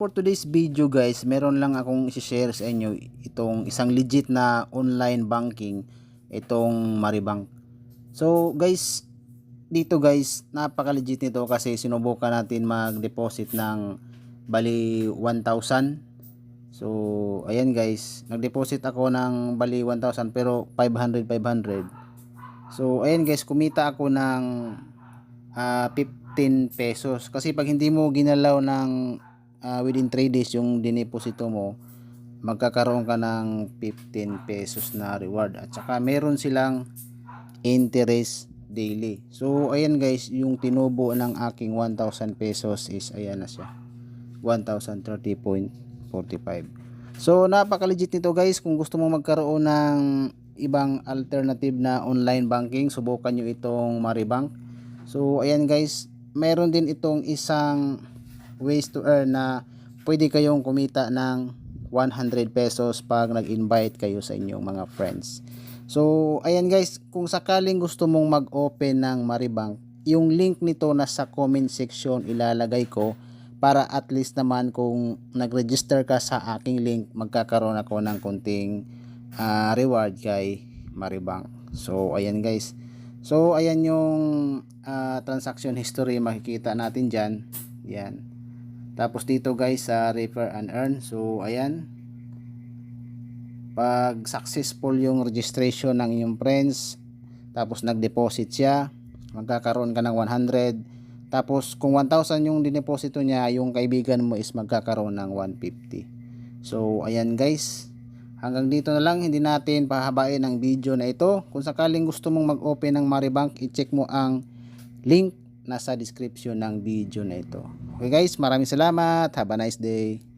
For today's video guys, meron lang akong i-share sa inyo itong isang legit na online banking, itong Maribank. So guys, dito guys, napaka-legit nito kasi sinubukan natin mag-deposit ng bali 1,000. So ayan guys, nag-deposit ako ng bali 1,000 pero 500. So ayan guys, kumita ako ng 15 pesos. Kasi pag hindi mo ginalaw ng within 3 days yung dineposito mo, magkakaroon ka ng 15 pesos na reward. At saka meron silang interest daily. So ayan guys, yung tinubo ng aking 1,000 pesos is ayan na siya, 1,030.45. So napaka-legit nito guys. Kung gusto mo magkaroon ng ibang alternative na online banking, subukan nyo itong Maribank. So ayan guys, meron din itong isang ways to earn na pwede kayong kumita ng 100 pesos pag nag-invite kayo sa inyong mga friends. So ayan guys, kung sakaling gusto mong mag-open ng Maribank, yung link nito nasa comment section ilalagay ko, para at least naman kung nag-register ka sa aking link, magkakaroon ako ng konting reward kay Maribank. So ayan guys, so ayan yung transaction history, makikita natin dyan. Yan. Tapos dito guys sa refer and earn, so ayan, pag successful yung registration ng inyong friends, tapos nag-deposit siya, magkakaroon ka ng 100. Tapos kung 1,000 yung dineposito niya, yung kaibigan mo is magkakaroon ng 150. So ayan guys, hanggang dito na lang, hindi natin pahabain ang video na ito. Kung sakaling gusto mong mag-open ng Maribank, i-check mo ang link nasa description ng video na ito. Okay guys, maraming salamat. Have a nice day.